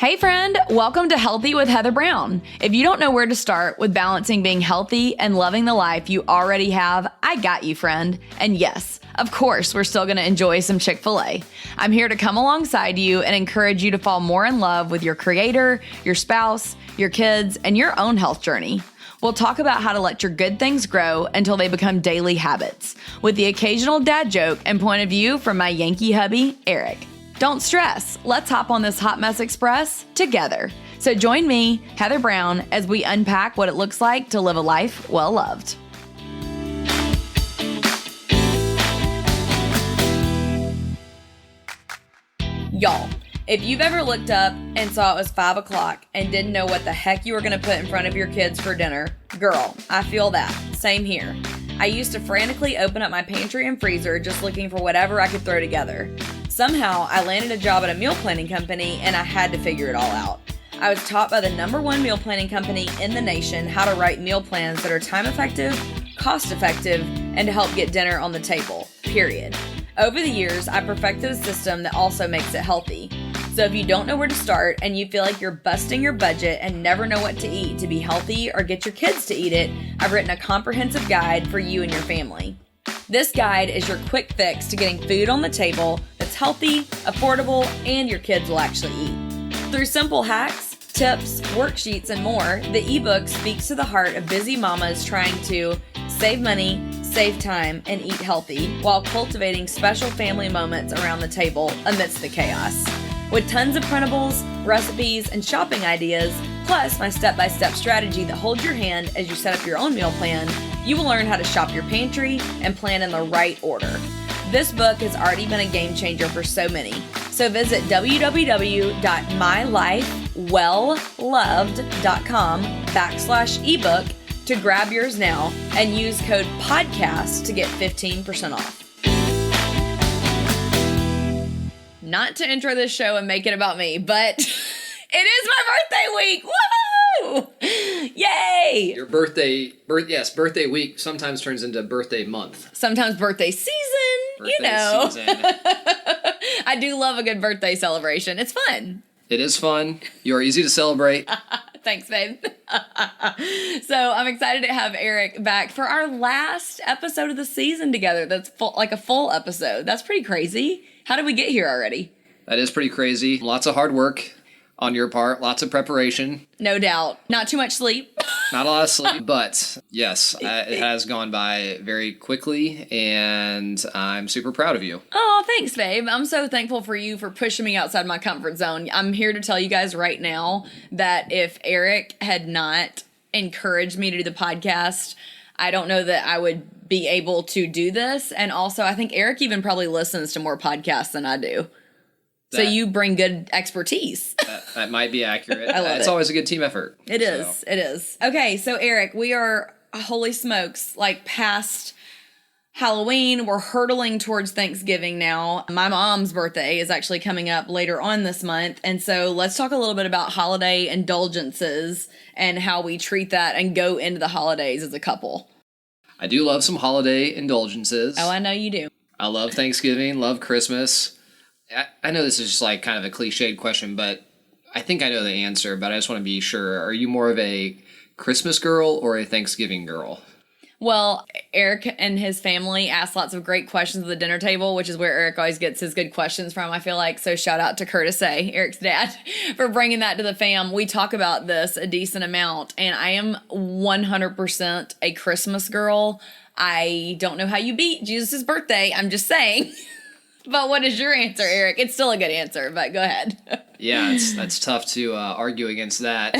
Hey friend, welcome to Healthy with Heather Brown. If you don't know where to start with balancing being healthy and loving the life you already have, I got you, friend. And yes, of course, we're still going to enjoy some Chick-fil-A. I'm here to come alongside you and encourage you to fall more in love with your creator, your spouse, your kids, and your own health journey. We'll talk about how to let your good things grow until they become daily habits, with the occasional dad joke and point of view from my Yankee hubby, Eric. Don't stress. Let's hop on this Hot Mess Express together. So join me, Heather Brown, as we unpack what it looks like to live a life well loved. Y'all, if you've ever looked up and saw it was 5 o'clock and didn't know what the heck you were going to put in front of your kids for dinner, girl, I feel that. Same here. I used to frantically open up my pantry and freezer just looking for whatever I could throw together. Somehow, I landed a job at a meal planning company and I had to figure it all out. I was taught by the #1 meal planning company in the nation how to write meal plans that are time effective, cost effective, and to help get dinner on the table, period. Over the years, I perfected a system that also makes it healthy. So if you don't know where to start and you feel like you're busting your budget and never know what to eat to be healthy or get your kids to eat it, I've written a comprehensive guide for you and your family. This guide is your quick fix to getting food on the table that's healthy, affordable, and your kids will actually eat. Through simple hacks, tips, worksheets, and more, the ebook speaks to the heart of busy mamas trying to save money, save time, and eat healthy while cultivating special family moments around the table amidst the chaos. With tons of printables, recipes, and shopping ideas, plus my step-by-step strategy that holds your hand as you set up your own meal plan, you will learn how to shop your pantry and plan in the right order. This book has already been a game changer for so many. So visit www.mylifewellloved.com/ebook to grab yours now and use code PODCAST to get 15% off. Not to intro this show and make it about me, but it is my birthday week. Woo! Yay! Your birthday week sometimes turns into birthday month. Sometimes birthday season, Season. I do love a good birthday celebration. It's fun. It is fun. You are easy to celebrate. Thanks, babe. So I'm excited to have Eric back for our last episode of the season together. That's like a full episode. That's pretty crazy. How did we get here already? That is pretty crazy. Lots of hard work on your part. Lots of preparation. No doubt. Not too much sleep. Not a lot of sleep, but yes, it has gone by very quickly, and I'm super proud of you. Oh, thanks, babe. I'm so thankful for you for pushing me outside my comfort zone. I'm here to tell you guys right now that if Eric had not encouraged me to do the podcast, I don't know that I would be able to do this. And also, I think Eric even probably listens to more podcasts than I do. So you bring good expertise. That might be accurate. I love it. It's always a good team effort. It is. Okay, so Eric, we are, holy smokes, like past Halloween. We're hurtling towards Thanksgiving now. My mom's birthday is actually coming up later on this month. And so let's talk a little bit about holiday indulgences and how we treat that and go into the holidays as a couple. I do love some holiday indulgences. Oh, I know you do. I love Thanksgiving, love Christmas. I know this is just like kind of a cliched question, but I think I know the answer, but I just want to be sure. Are you more of a Christmas girl or a Thanksgiving girl? Well, Eric and his family ask lots of great questions at the dinner table, which is where Eric always gets his good questions from, I feel like. So shout out to Curtis A., Eric's dad, for bringing that to the fam. We talk about this a decent amount, and I am 100% a Christmas girl. I don't know how you beat Jesus' birthday. I'm just saying. But what is your answer, Eric? It's still a good answer, but go ahead. Yeah, that's tough to argue against that.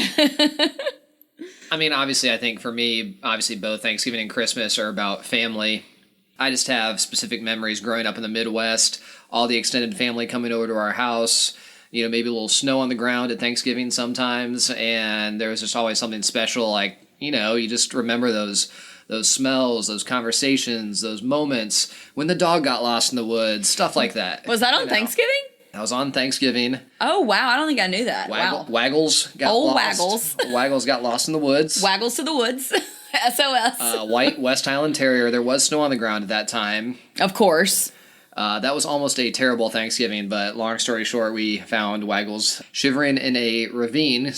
I mean, obviously, I think for me, both Thanksgiving and Christmas are about family. I just have specific memories growing up in the Midwest, all the extended family coming over to our house, maybe a little snow on the ground at Thanksgiving sometimes, and there was just always something special, like, you just remember those smells, those conversations, those moments when the dog got lost in the woods, stuff like that. Was that on Thanksgiving? That was on Thanksgiving. Oh, wow. I don't think I knew that. Wow. Waggles got lost. Waggles. Waggles got lost in the woods. Waggles to the woods. SOS. White West Highland Terrier. There was snow on the ground at that time. Of course. That was almost a terrible Thanksgiving, but long story short, we found Waggles shivering in a ravine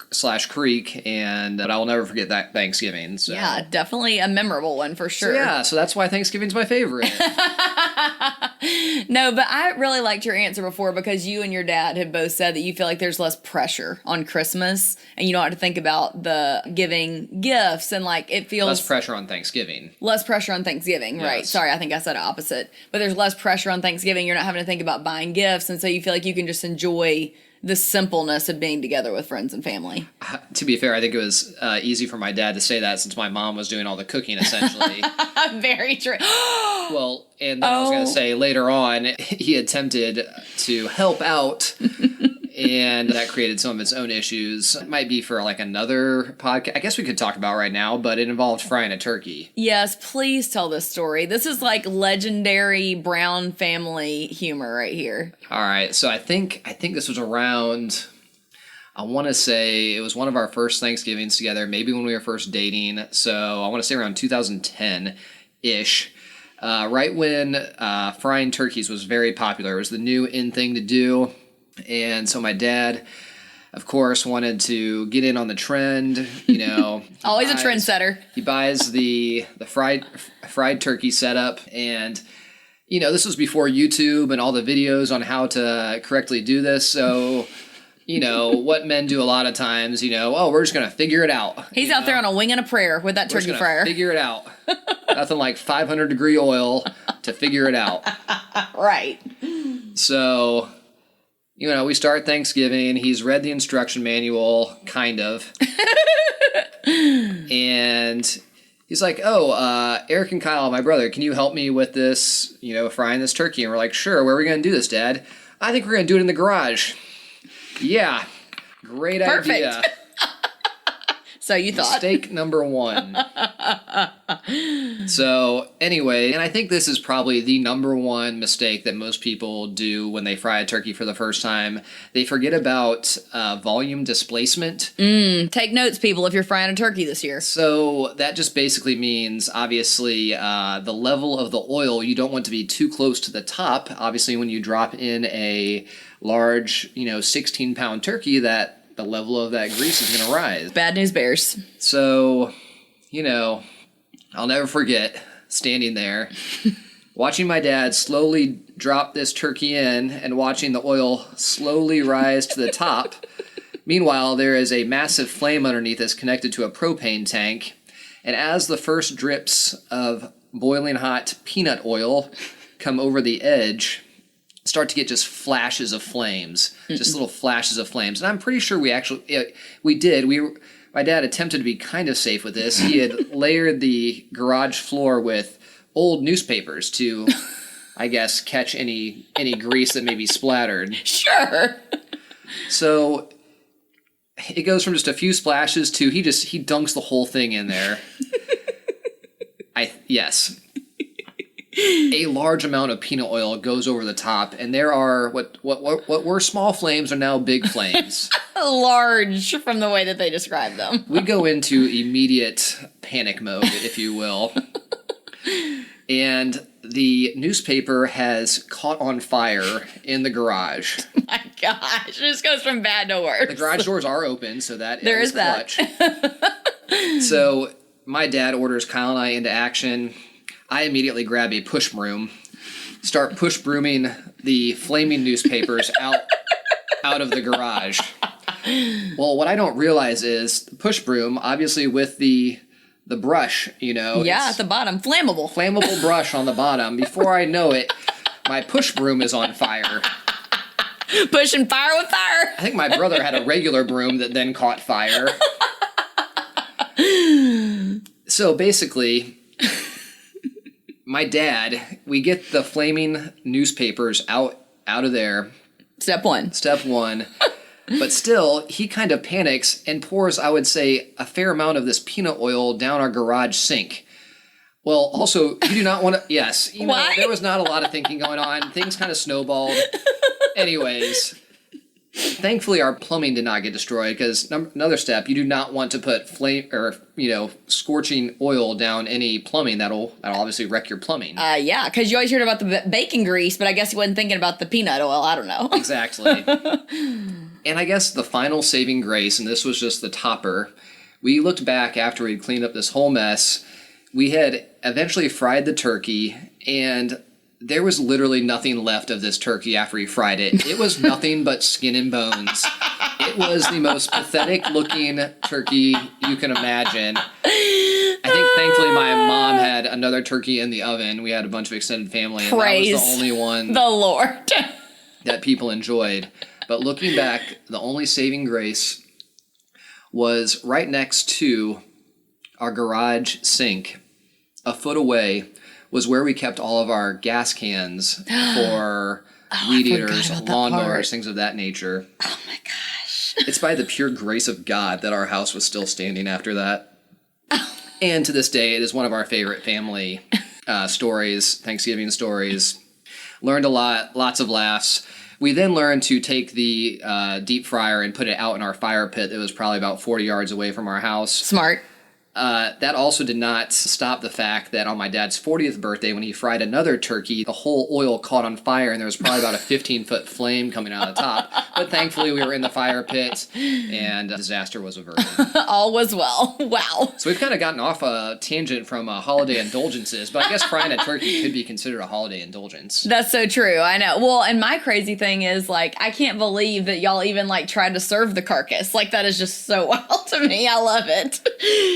slash creek, and I will never forget that Thanksgiving. So. Yeah, definitely a memorable one for sure. So that's why Thanksgiving's my favorite. No, but I really liked your answer before because you and your dad had both said that you feel like there's less pressure on Christmas and you don't have to think about the giving gifts and like it feels Less pressure on Thanksgiving. Less pressure on Thanksgiving, right? Yes. Sorry, I think I said opposite. But there's less pressure on Thanksgiving. You're not having to think about buying gifts, and so you feel like you can just enjoy the simpleness of being together with friends and family. To be fair, I think it was easy for my dad to say that since my mom was doing all the cooking, essentially. Very true. Well, and then I was going to say later on, he attempted to help out, and that created some of its own issues. It might be for like another podcast. I guess we could talk about right now, but it involved frying a turkey. Yes, please tell this story. This is like legendary Brown family humor right here. All right, so I think this was around, I want to say it was one of our first Thanksgivings together, maybe when we were first dating. So I want to say around 2010-ish, right when frying turkeys was very popular. It was the new in thing to do. And so my dad, of course, wanted to get in on the trend, you know. Always a trendsetter. He buys the fried turkey setup, and you know, this was before YouTube and all the videos on how to correctly do this. So, you know, what men do a lot of times, you know, we're just going to figure it out. He's out there on a wing and a prayer with that turkey fryer. Figure it out. Nothing like 500-degree oil to figure it out. Right. So, you know, we start Thanksgiving. He's read the instruction manual, kind of. And he's like, Eric and Kyle, my brother, can you help me with this, you know, frying this turkey? And we're like, sure, where are we going to do this, Dad? I think we're going to do it in the garage. Yeah, great idea. So you thought. Mistake number one. So anyway, and I think this is probably the number one mistake that most people do when they fry a turkey for the first time. They forget about volume displacement. Take notes, people, if you're frying a turkey this year. So that just basically means, obviously, the level of the oil, you don't want to be too close to the top. Obviously, when you drop in a large, 16-pound turkey, that the level of that grease is going to rise. Bad news bears. So, I'll never forget standing there, watching my dad slowly drop this turkey in and watching the oil slowly rise to the top. Meanwhile, there is a massive flame underneath us connected to a propane tank. And as the first drips of boiling hot peanut oil come over the edge, start to get just flashes of flames, just little flashes of flames. And I'm pretty sure we did. My dad attempted to be kind of safe with this. He had layered the garage floor with old newspapers to, I guess, catch any grease that may be splattered. Sure. So it goes from just a few splashes to he dunks the whole thing in there. Yes. A large amount of peanut oil goes over the top, and there are what were small flames are now big flames. Large from the way that they describe them. We go into immediate panic mode, if you will. And the newspaper has caught on fire in the garage. Oh my gosh, it just goes from bad to worse. The garage doors are open, so that there is clutch. So my dad orders Kyle and I into action. I immediately grab a push broom, start push brooming the flaming newspapers out of the garage. Well, what I don't realize is the push broom, obviously with the brush, Yeah, at the bottom. Flammable brush on the bottom. Before I know it, my push broom is on fire. Pushing fire with fire. I think my brother had a regular broom that then caught fire. So basically, my dad, we get the flaming newspapers out of there. Step one. But still, he kind of panics and pours, I would say, a fair amount of this peanut oil down our garage sink. Well, also, you do not want to... Yes. Why? There was not a lot of thinking going on. Things kind of snowballed. Anyways, Thankfully, our plumbing did not get destroyed because another step, you do not want to put flame or scorching oil down any plumbing. That'll obviously wreck your plumbing. Yeah, because you always heard about the bacon grease, but I guess you wasn't thinking about the peanut oil. I don't know. Exactly. And I guess the final saving grace, and this was just the topper, we looked back after we'd cleaned up this whole mess. We had eventually fried the turkey, and there was literally nothing left of this turkey after we fried it. It was nothing but skin and bones. It was the most pathetic looking turkey you can imagine. I think thankfully my mom had another turkey in the oven. We had a bunch of extended family, and Praise that was the only one the Lord that people enjoyed. But looking back, the only saving grace was right next to our garage sink, a foot away, was where we kept all of our gas cans for weed eaters, lawnmowers, things of that nature. Oh my gosh. It's by the pure grace of God that our house was still standing after that. And to this day, it is one of our favorite family stories, Thanksgiving stories. Learned a lot, lots of laughs. We then learned to take the deep fryer and put it out in our fire pit that was probably about 40 yards away from our house. Smart. That also did not stop the fact that on my dad's 40th birthday, when he fried another turkey, the whole oil caught on fire, and there was probably about a 15-foot flame coming out of the top. But thankfully, we were in the fire pit, and disaster was averted. All was well. Wow. So we've kind of gotten off a tangent from holiday indulgences, but I guess frying a turkey could be considered a holiday indulgence. That's so true. I know. Well, and my crazy thing is, like, I can't believe that y'all even, like, tried to serve the carcass. Like, that is just so wild to me. I love it.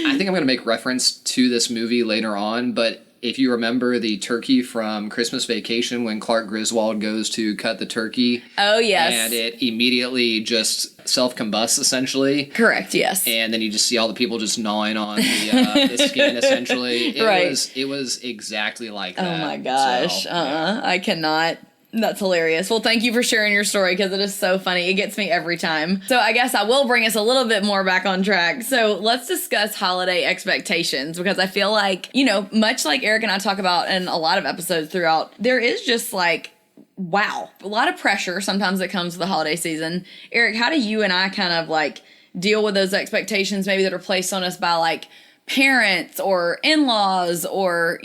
I think I'm going to make reference to this movie later on, but if you remember the turkey from Christmas Vacation when Clark Griswold goes to cut the turkey. Oh, yes. And it immediately just self-combusts, essentially. Correct, yes. And then you just see all the people just gnawing on the skin, essentially. It was exactly like that. Oh, my gosh. So, yeah. I cannot. That's hilarious. Well, thank you for sharing your story because it is so funny. It gets me every time. So I guess I will bring us a little bit more back on track. So let's discuss holiday expectations because I feel like, much like Eric and I talk about in a lot of episodes throughout, there is just like, wow, a lot of pressure sometimes that comes with the holiday season. Eric, how do you and I kind of like deal with those expectations maybe that are placed on us by like parents or in-laws or,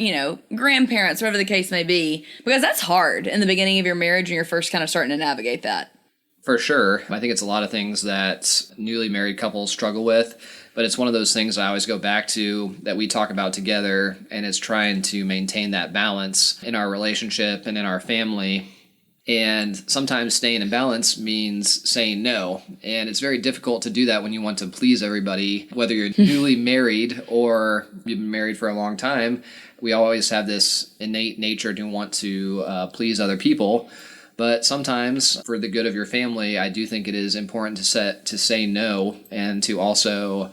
grandparents, whatever the case may be, because that's hard in the beginning of your marriage and you're first kind of starting to navigate that. For sure. I think it's a lot of things that newly married couples struggle with, but it's one of those things I always go back to that we talk about together, and it's trying to maintain that balance in our relationship and in our family. And sometimes staying in balance means saying no. And it's very difficult to do that when you want to please everybody, whether you're newly married or you've been married for a long time. We always have this innate nature to want to please other people. But sometimes, for the good of your family, I do think it is important to say no and to also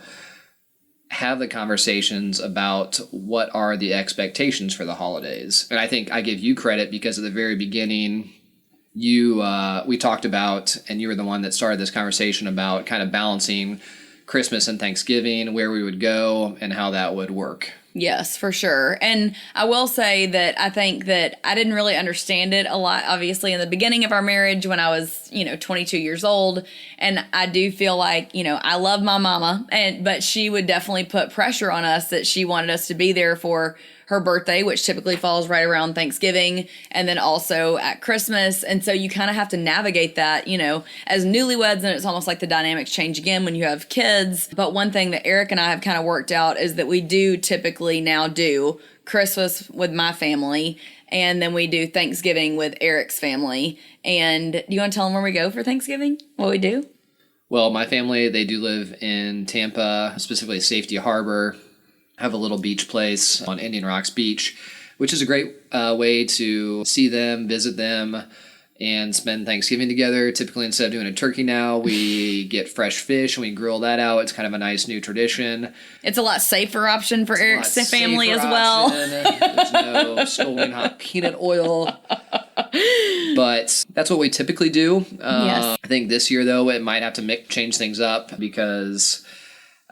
have the conversations about what are the expectations for the holidays. And I think I give you credit because at the very beginning, we talked about, and you were the one that started this conversation about kind of balancing Christmas and Thanksgiving, where we would go and how that would work. Yes, for sure. And I will say that I think that I didn't really understand it a lot, obviously, in the beginning of our marriage when I was, 22 years old. And I do feel like, I love my mama, but she would definitely put pressure on us that she wanted us to be there for her birthday, which typically falls right around Thanksgiving, and then also at Christmas. And so you kind of have to navigate that, as newlyweds, and it's almost like the dynamics change again when you have kids. But one thing that Eric and I have kind of worked out is that we do typically now do Christmas with my family, and then we do Thanksgiving with Eric's family. And do you want to tell them where we go for Thanksgiving? What we do? Well, my family, they do live in Tampa, specifically Safety Harbor. Have a little beach place on Indian Rocks Beach, which is a great way to see them, visit them, and spend Thanksgiving together. Typically, instead of doing a turkey now, we get fresh fish and we grill that out. It's kind of a nice new tradition. It's a lot safer option for Eric's family as well. There's no stolen hot peanut oil. But that's what we typically do. Yes. I think this year, though, it might have to change things up because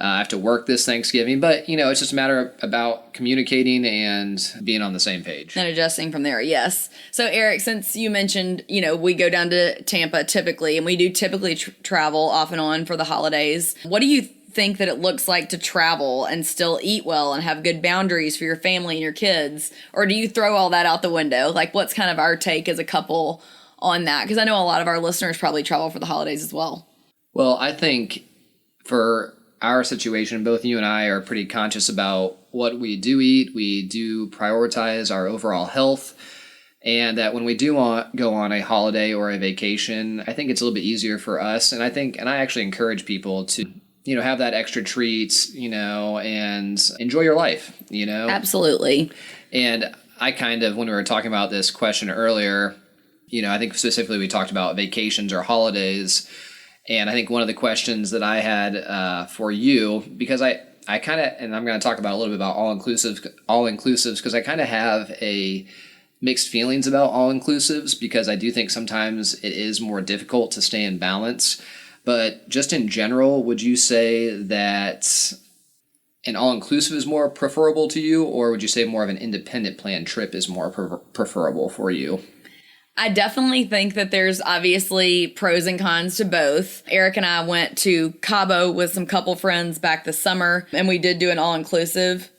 I have to work this Thanksgiving, but it's just a matter about communicating and being on the same page. And adjusting from there, yes. So Eric, since you mentioned, we go down to Tampa typically, and we do typically travel off and on for the holidays. What do you think that it looks like to travel and still eat well and have good boundaries for your family and your kids? Or do you throw all that out the window? Like, what's kind of our take as a couple on that? Because I know a lot of our listeners probably travel for the holidays as well. Well, I think for our situation, both you and I are pretty conscious about what we do eat. We do prioritize our overall health. And that when we do go on a holiday or a vacation, I think it's a little bit easier for us. And I actually encourage people to have that extra treats, and enjoy your life, Absolutely. And I when we were talking about this question earlier, I think specifically we talked about vacations or holidays. And I think one of the questions that I had for you, because I kind of, and I'm going to talk about a little bit about all-inclusives, because I kind of have a mixed feelings about all-inclusives, because I do think sometimes it is more difficult to stay in balance. But just in general, would you say that an all-inclusive is more preferable to you, or would you say more of an independent plan trip is more preferable for you? I definitely think that there's obviously pros and cons to both. Eric and I went to Cabo with some couple friends back this summer, and we did do an all-inclusive.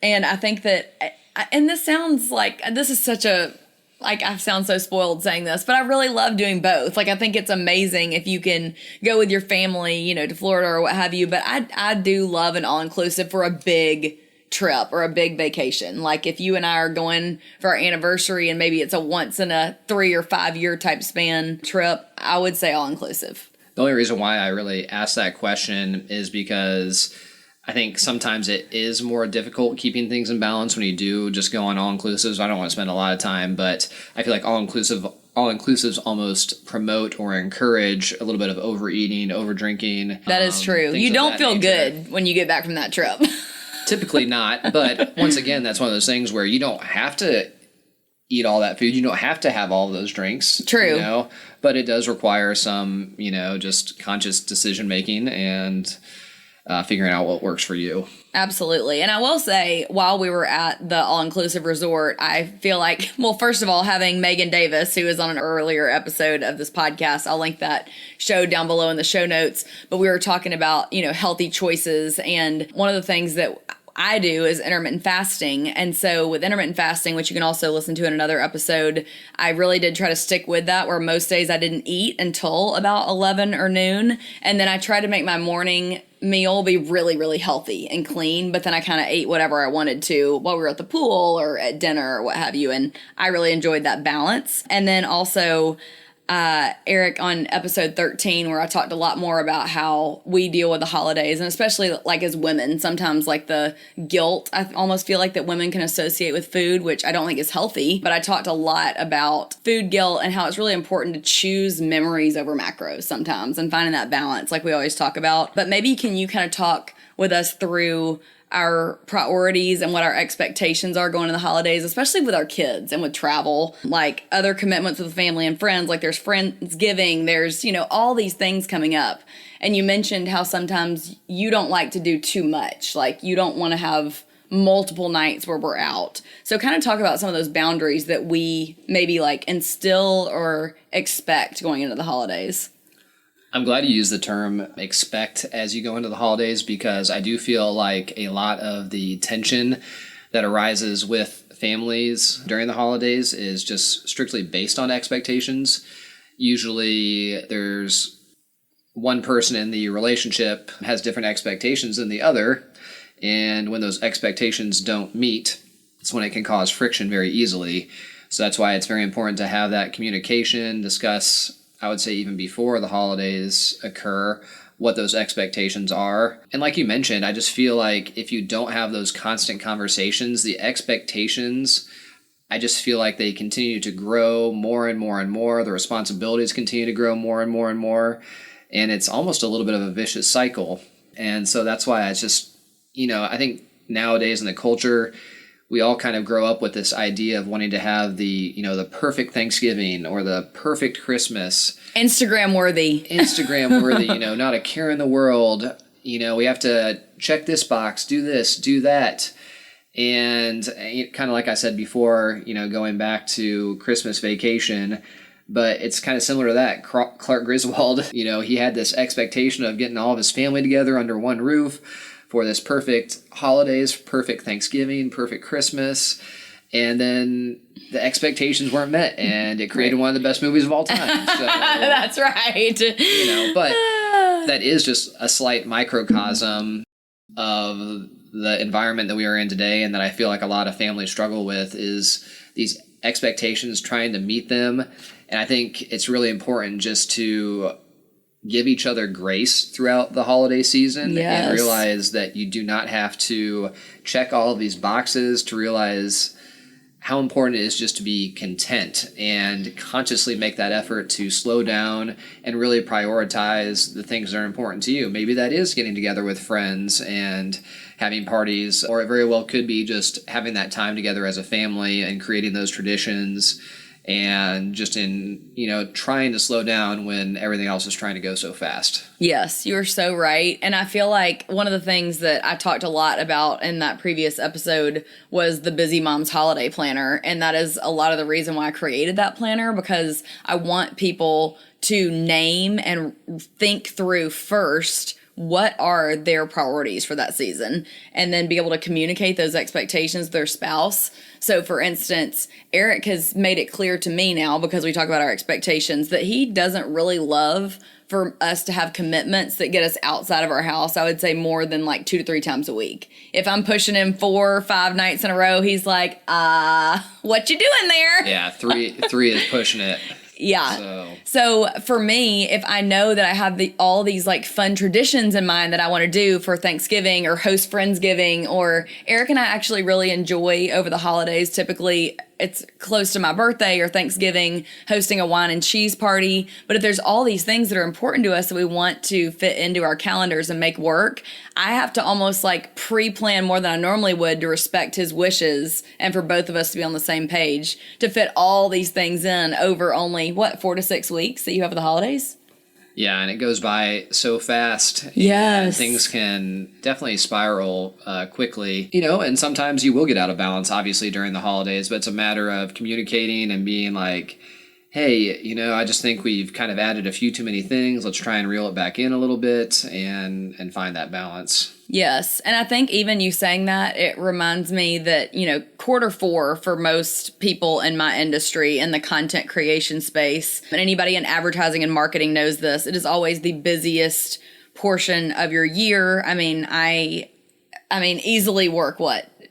And I think that, and this sounds like, this is such a, like, I sound so spoiled saying this, but I really love doing both. Like, I think it's amazing if you can go with your family, to Florida or what have you. But I do love an all-inclusive for a big trip or a big vacation. Like, if you and I are going for our anniversary and maybe it's a once in a 3 or 5 year type span trip, I would say all-inclusive. The only reason why I really asked that question is because I think sometimes it is more difficult keeping things in balance when you do just go on all-inclusives. I don't want to spend a lot of time, but I feel like all-inclusives almost promote or encourage a little bit of overeating, overdrinking. That is true. You don't feel good when you get back from that trip. Typically not, but once again, that's one of those things where you don't have to eat all that food. You don't have to have all of those drinks. True. But it does require some, just conscious decision making and figuring out what works for you. Absolutely. And I will say, while we were at the all-inclusive resort, I feel like, well, first of all, having Megan Davis, who was on an earlier episode of this podcast, I'll link that show down below in the show notes, but we were talking about, healthy choices. And one of the things that I do is intermittent fasting. And so with intermittent fasting, which you can also listen to in another episode, I really did try to stick with that, where most days I didn't eat until about 11 or noon. And then I tried to make my morning meal be really, really healthy and clean, but then I kind of ate whatever I wanted to while we were at the pool or at dinner or what have you. And I really enjoyed that balance. And then also, Eric, on episode 13, where I talked a lot more about how we deal with the holidays, and especially like as women, sometimes like the guilt I almost feel like that women can associate with food, which I don't think is healthy. But I talked a lot about food guilt and how it's really important to choose memories over macros sometimes and finding that balance like we always talk about. But maybe can you kind of talk with us through our priorities and what our expectations are going into the holidays, especially with our kids and with travel, like other commitments with family and friends, like there's Friendsgiving, there's, all these things coming up. And you mentioned how sometimes you don't like to do too much, like you don't want to have multiple nights where we're out. So kind of talk about some of those boundaries that we maybe like instill or expect going into the holidays. I'm glad you used the term expect as you go into the holidays, because I do feel like a lot of the tension that arises with families during the holidays is just strictly based on expectations. Usually there's one person in the relationship has different expectations than the other, and when those expectations don't meet, it's when it can cause friction very easily. So that's why it's very important to have that communication, discuss, I would say even before the holidays occur, what those expectations are. And like you mentioned, I just feel like if you don't have those constant conversations, the expectations, I just feel like they continue to grow more and more and more. The responsibilities continue to grow more and more and more. And it's almost a little bit of a vicious cycle. And so that's why it's just, I think nowadays in the culture, we all kind of grow up with this idea of wanting to have the, the perfect Thanksgiving or the perfect Christmas. Instagram worthy, not a care in the world. We have to check this box, do this, do that. And kind of like I said before, going back to Christmas Vacation, but it's kind of similar to that. Clark Griswold, he had this expectation of getting all of his family together under one roof for this perfect holidays, perfect Thanksgiving, perfect Christmas. And then the expectations weren't met, and it created one of the best movies of all time. So, that's right. But that is just a slight microcosm of the environment that we are in today, and that I feel like a lot of families struggle with is these expectations, trying to meet them. And I think it's really important just to give each other grace throughout the holiday season and realize that you do not have to check all of these boxes to realize how important it is just to be content and consciously make that effort to slow down and really prioritize the things that are important to you. Maybe that is getting together with friends and having parties, or it very well could be just having that time together as a family and creating those traditions, and just in, trying to slow down when everything else is trying to go so fast. Yes, you're so right. And I feel like one of the things that I talked a lot about in that previous episode was the Busy Mom's Holiday Planner. And that is a lot of the reason why I created that planner, because I want people to name and think through first what are their priorities for that season, and then be able to communicate those expectations to their spouse. So for instance, Eric has made it clear to me now, because we talk about our expectations, that he doesn't really love for us to have commitments that get us outside of our house. I would say more than like 2 to 3 times a week. If I'm pushing him 4 or 5 nights in a row, he's like, what you doing there? Yeah, three is pushing it. Yeah. So for me, if I know that I have all these like fun traditions in mind that I want to do for Thanksgiving or host Friendsgiving, or Eric and I actually really enjoy over the holidays, typically it's close to my birthday or Thanksgiving, hosting a wine and cheese party. But if there's all these things that are important to us that we want to fit into our calendars and make work, I have to almost like pre-plan more than I normally would to respect his wishes and for both of us to be on the same page to fit all these things in over only, 4 to 6 weeks that you have for the holidays? Yeah, and it goes by so fast. Yes. And things can definitely spiral quickly. And sometimes you will get out of balance, obviously, during the holidays, but it's a matter of communicating and being like, hey, I just think we've kind of added a few too many things. Let's try and reel it back in a little bit and find that balance. Yes. And I think even you saying that, it reminds me that, Q4 for most people in my industry in the content creation space, and anybody in advertising and marketing knows this, it is always the busiest portion of your year. I mean, easily work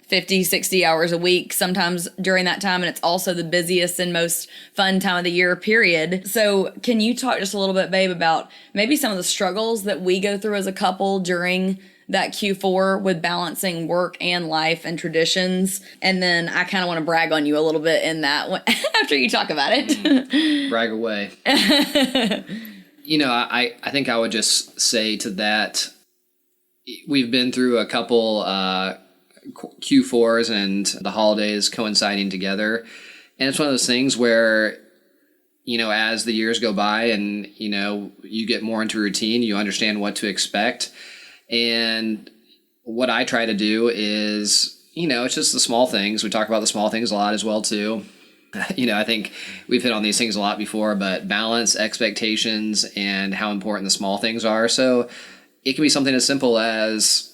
50, 60 hours a week sometimes during that time. And it's also the busiest and most fun time of the year, period. So can you talk just a little bit, babe, about maybe some of the struggles that we go through as a couple during that Q4 with balancing work and life and traditions? And then I kind of want to brag on you a little bit in that after you talk about it. Brag away. I think I would just say to that, we've been through a couple Q4s and the holidays coinciding together. And it's one of those things where, as the years go by and, you get more into routine, you understand what to expect. And what I try to do is, it's just the small things. We talk about the small things a lot as well, too. I think we've hit on these things a lot before, but balance, expectations, and how important the small things are. So it can be something as simple as,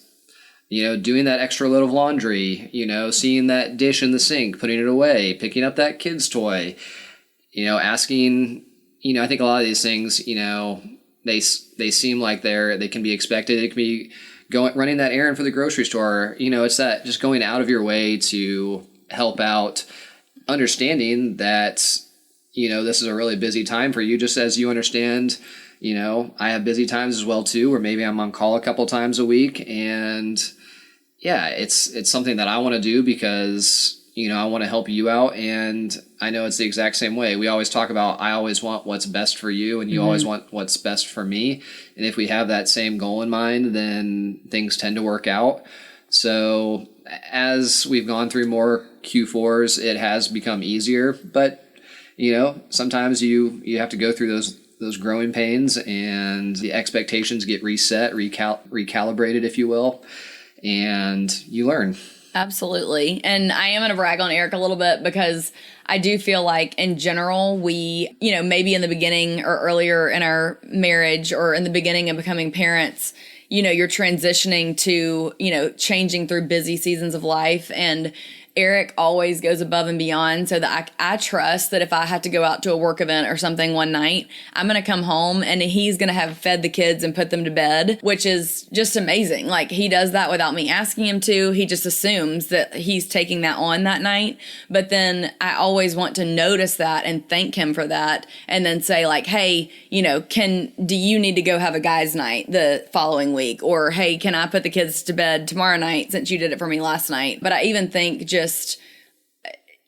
doing that extra load of laundry, seeing that dish in the sink, putting it away, picking up that kid's toy, asking, I think a lot of these things, they seem like they can be expected. It can be running that errand for the grocery store. It's that just going out of your way to help out, understanding that, this is a really busy time for you, just as you understand, I have busy times as well too, where maybe I'm on call a couple times a week. And yeah, it's something that I want to do because, I want to help you out. And I know it's the exact same way. We always talk about, I always want what's best for you and you always want what's best for me. And if we have that same goal in mind, then things tend to work out. So as we've gone through more Q4s, it has become easier, but sometimes you have to go through growing pains, and the expectations get reset, recalibrated, if you will, and you learn. Absolutely. And I am going to brag on Eric a little bit because I do feel like in general, we, maybe in the beginning or earlier in our marriage or in the beginning of becoming parents, you're transitioning to, changing through busy seasons of life. And Eric always goes above and beyond so that I trust that if I have to go out to a work event or something one night, I'm going to come home and he's going to have fed the kids and put them to bed, which is just amazing. Like, he does that without me asking him to. He just assumes that he's taking that on that night. But then I always want to notice that and thank him for that. And then say like, hey, do you need to go have a guys' night the following week? Or, hey, can I put the kids to bed tomorrow night since you did it for me last night? But I even think just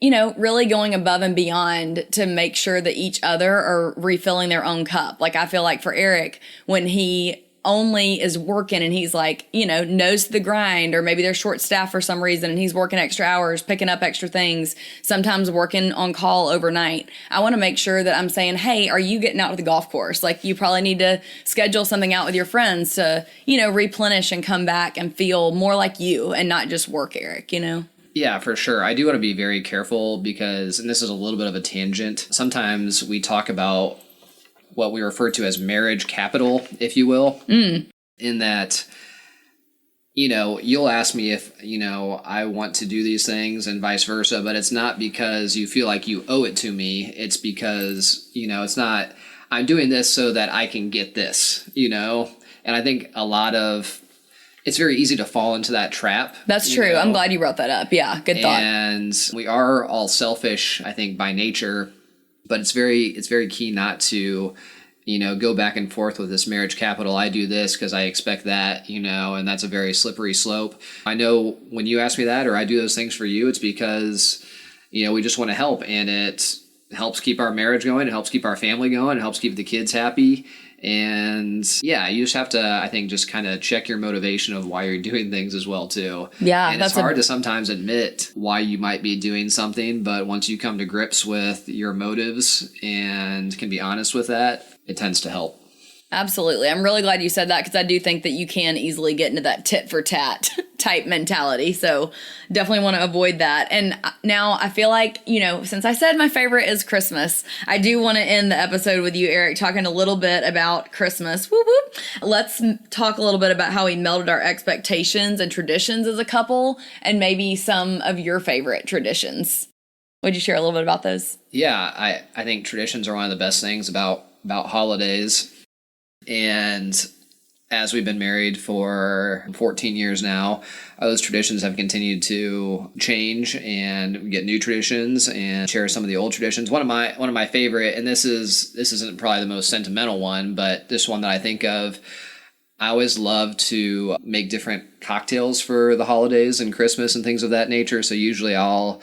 really going above and beyond to make sure that each other are refilling their own cup. Like, I feel like for Eric, when he only is working and he's like, nose to the grind, or maybe they're short staffed for some reason and he's working extra hours, picking up extra things, sometimes working on call overnight. I want to make sure that I'm saying, hey, are you getting out to the golf course? Like, you probably need to schedule something out with your friends to, replenish and come back and feel more like you and not just work, Eric, Yeah, for sure. I do want to be very careful because, and this is a little bit of a tangent, sometimes we talk about what we refer to as marriage capital, if you will, in that, you'll ask me if, I want to do these things and vice versa, but it's not because you feel like you owe it to me. It's because, it's not, I'm doing this so that I can get this, and I think it's very easy to fall into that trap. That's true. I'm glad you brought that up. Yeah, good thought. And we are all selfish, I think, by nature, but it's very key not to, go back and forth with this marriage capital. I do this because I expect that, and that's a very slippery slope. I know when you ask me that, or I do those things for you, it's because, we just want to help, and it helps keep our marriage going. It helps keep our family going. It helps keep the kids happy. And yeah, you just have to, I think, just kind of check your motivation of why you're doing things as well, too. Yeah. And it's hard to sometimes admit why you might be doing something, but once you come to grips with your motives and can be honest with that, it tends to help. Absolutely. I'm really glad you said that because I do think that you can easily get into that tit for tat type mentality. So definitely want to avoid that. And now I feel like, since I said my favorite is Christmas, I do want to end the episode with you, Eric, talking a little bit about Christmas. Whoop, whoop. Let's talk a little bit about how we melded our expectations and traditions as a couple, and maybe some of your favorite traditions. Would you share a little bit about those? Yeah, I think traditions are one of the best things about holidays. And as we've been married for 14 years now, those traditions have continued to change, and we get new traditions and share some of the old traditions. One of my favorite, and this isn't probably the most sentimental one, but this one that I think of, I always love to make different cocktails for the holidays and Christmas and things of that nature. So usually I'll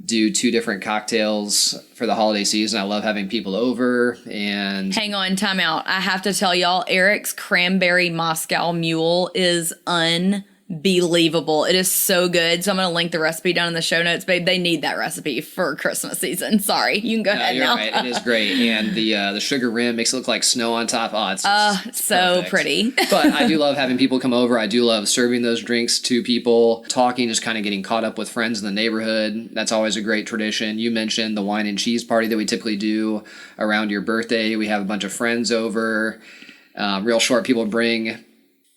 do 2 different cocktails for the holiday season. I love having people over. And hang on, time out. I have to tell y'all, Eric's cranberry Moscow Mule is unbelievable. It is so good. So I'm going to link the recipe down in the show notes, babe. They need that recipe for Christmas season. Sorry, you can go ahead you're now. Right. It is great. And the sugar rim makes it look like snow on top. Oh, it's so perfect. Pretty. But I do love having people come over. I do love serving those drinks to people, talking, just kind of getting caught up with friends in the neighborhood. That's always a great tradition. You mentioned the wine and cheese party that we typically do around your birthday. We have a bunch of friends over. Real short, people bring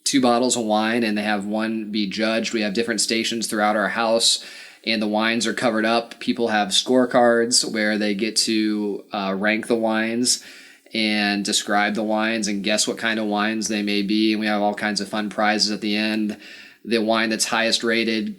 2 bottles of wine and they have one be judged. We have different stations throughout our house, and the wines are covered up. People have scorecards where they get to rank the wines and describe the wines and guess what kind of wines they may be. And we have all kinds of fun prizes at the end. The wine that's highest rated,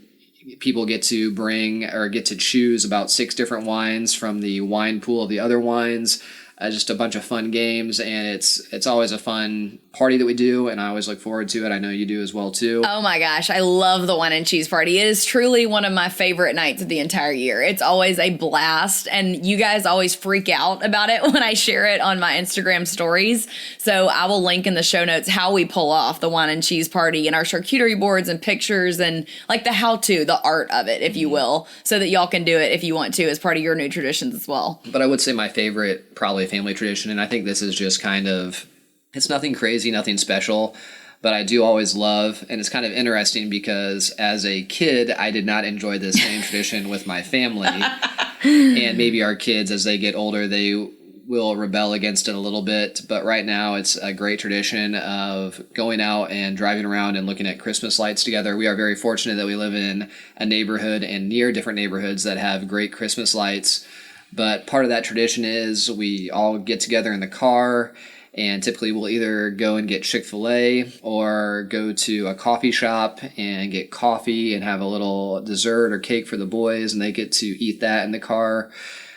people get to bring or get to choose about 6 different wines from the wine pool of the other wines. Just a bunch of fun games, and it's always a fun party that we do, and I always look forward to it. I know you do as well, too. Oh my gosh, I love the wine and cheese party. It is truly one of my favorite nights of the entire year. It's always a blast, and you guys always freak out about it when I share it on my Instagram stories. So I will link in the show notes how we pull off the wine and cheese party and our charcuterie boards and pictures and like the how-to, the art of it, if you will, so that y'all can do it if you want to as part of your new traditions as well. But I would say my favorite probably primarily family tradition. And I think this is just kind of, it's nothing crazy, nothing special, but I do always love, and it's kind of interesting because as a kid, I did not enjoy this same tradition with my family. And maybe our kids, as they get older, they will rebel against it a little bit. But right now, it's a great tradition of going out and driving around and looking at Christmas lights together. We are very fortunate that we live in a neighborhood and near different neighborhoods that have great Christmas lights. But part of that tradition is we all get together in the car, and typically we'll either go and get Chick-fil-A or go to a coffee shop and get coffee and have a little dessert or cake for the boys, and they get to eat that in the car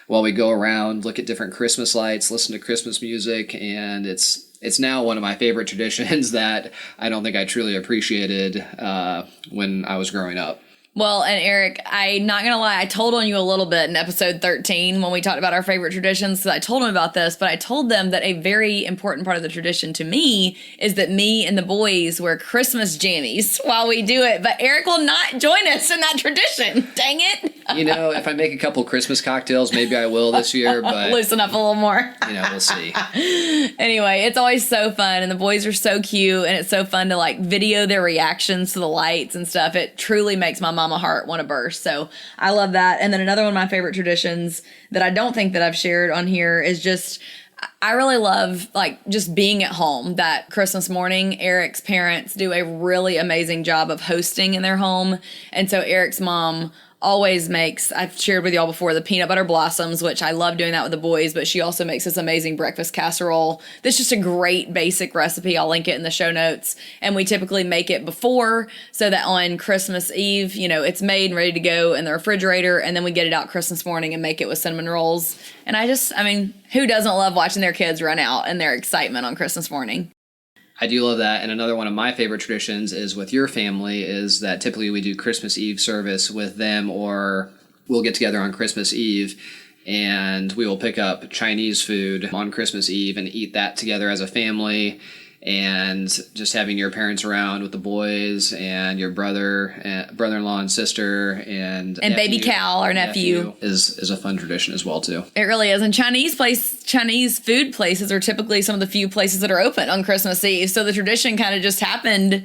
while we go around, look at different Christmas lights, listen to Christmas music. And it's now one of my favorite traditions that I don't think I truly appreciated when I was growing up. Well, and Eric, I'm not going to lie, I told on you a little bit in episode 13 when we talked about our favorite traditions. So I told them about this, but I told them that a very important part of the tradition to me is that me and the boys wear Christmas jammies while we do it. But Eric will not join us in that tradition. Dang it. You know, if I make a couple Christmas cocktails, maybe I will this year, but loosen up a little more. We'll see. Anyway, it's always so fun, and the boys are so cute, and it's so fun to like video their reactions to the lights and stuff. It truly makes my mama heart want to burst. So I love that. And then another one of my favorite traditions that I don't think that I've shared on here is just, I really love like just being at home. That Christmas morning, Eric's parents do a really amazing job of hosting in their home. And so Eric's mom always makes, I've shared with y'all before, the peanut butter blossoms, which I love doing that with the boys, but she also makes this amazing breakfast casserole. That's just a great basic recipe. I'll link it in the show notes. And we typically make it before so that on Christmas Eve, it's made and ready to go in the refrigerator. And then we get it out Christmas morning and make it with cinnamon rolls. And who doesn't love watching their kids run out and their excitement on Christmas morning? I do love that. And another one of my favorite traditions is with your family is that typically we do Christmas Eve service with them, or we'll get together on Christmas Eve and we will pick up Chinese food on Christmas Eve and eat that together as a family. And just having your parents around with the boys and your brother-in-law and sister and nephew, baby Cal, our nephew, is a fun tradition as well too. It really is. And Chinese food places are typically some of the few places that are open on Christmas Eve. So the tradition kind of just happened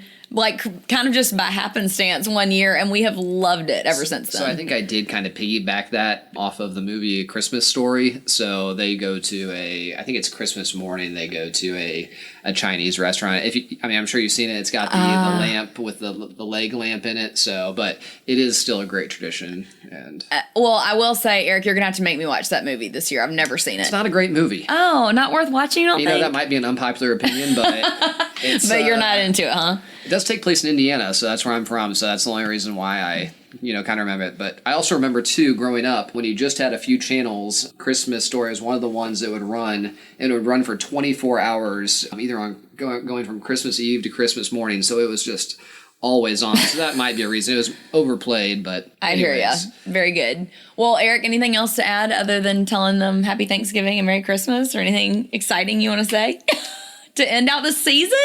just by happenstance one year, and we have loved it ever since then. So I think I did kind of piggyback that off of the movie A Christmas Story. So they go to I think it's Christmas morning, they go to a Chinese restaurant. I'm sure you've seen it. It's got the lamp with the leg lamp in it. So, but it is still a great tradition. And well, I will say, Eric, you're gonna have to make me watch that movie this year. I've never seen it. It's not a great movie. Oh, not worth watching. You think? That might be an unpopular opinion, but it's. But you're not into it, huh? It does take place in Indiana, so that's where I'm from. So that's the only reason why I, kind of remember it. But I also remember, too, growing up, when you just had a few channels, Christmas Story was one of the ones that would run, and it would run for 24 hours, either on going from Christmas Eve to Christmas morning. So it was just always on. So that might be a reason. It was overplayed, but I hear ya. Very good. Well, Eric, anything else to add other than telling them Happy Thanksgiving and Merry Christmas, or anything exciting you want to say? To end out the season?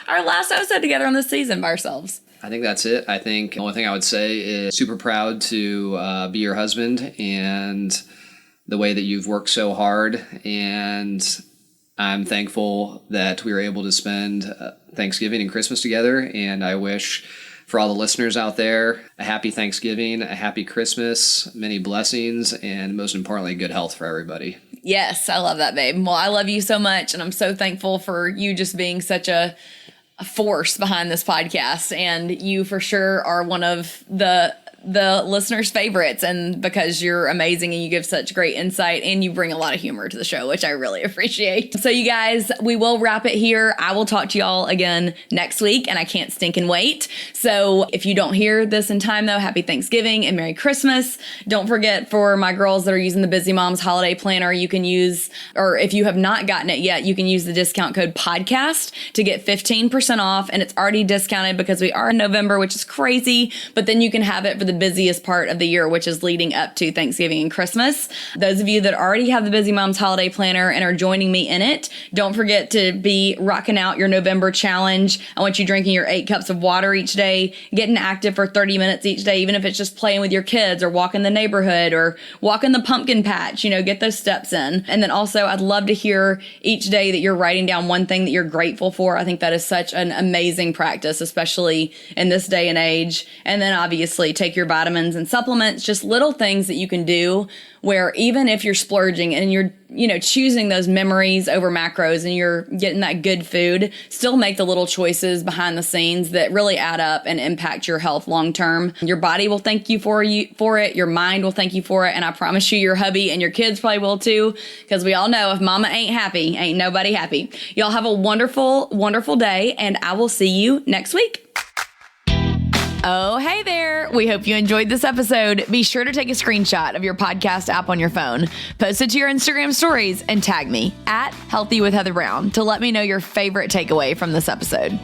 Our last episode together on this season by ourselves. I think that's it. I think the only thing I would say is super proud to be your husband and the way that you've worked so hard. And I'm thankful that we were able to spend Thanksgiving and Christmas together. And I wish for all the listeners out there a happy Thanksgiving, a happy Christmas, many blessings, and most importantly, good health for everybody. Yes, I love that, babe. Well, I love you so much, and I'm so thankful for you just being such a force behind this podcast. And you for sure are one of the listeners' favorites, and because you're amazing and you give such great insight and you bring a lot of humor to the show, which I really appreciate. So you guys, we will wrap it here. I will talk to y'all again next week, and I can't stinking wait. So if you don't hear this in time, though, happy Thanksgiving and Merry Christmas. Don't forget, for my girls that are using the Busy Moms Holiday Planner, you can use, or if you have not gotten it yet, you can use the discount code podcast to get 15% off, and it's already discounted because we are in November, which is crazy, but then you can have it for the busiest part of the year, which is leading up to Thanksgiving and Christmas. Those of you that already have the Busy Moms Holiday Planner and are joining me in it, don't forget to be rocking out your November challenge. I want you drinking your 8 cups of water each day, getting active for 30 minutes each day, even if it's just playing with your kids or walking the neighborhood or walking the pumpkin patch, get those steps in. And then also, I'd love to hear each day that you're writing down one thing that you're grateful for. I think that is such an amazing practice, especially in this day and age. And then obviously take your vitamins and supplements, just little things that you can do where even if you're splurging and you're, choosing those memories over macros and you're getting that good food, still make the little choices behind the scenes that really add up and impact your health long term. Your body will thank you for it. Your mind will thank you for it. And I promise you, your hubby and your kids probably will too, because we all know if mama ain't happy, ain't nobody happy. Y'all have a wonderful, wonderful day, and I will see you next week. Oh, hey there. We hope you enjoyed this episode. Be sure to take a screenshot of your podcast app on your phone, post it to your Instagram stories, and tag me @HealthyWithHeatherBrown to let me know your favorite takeaway from this episode.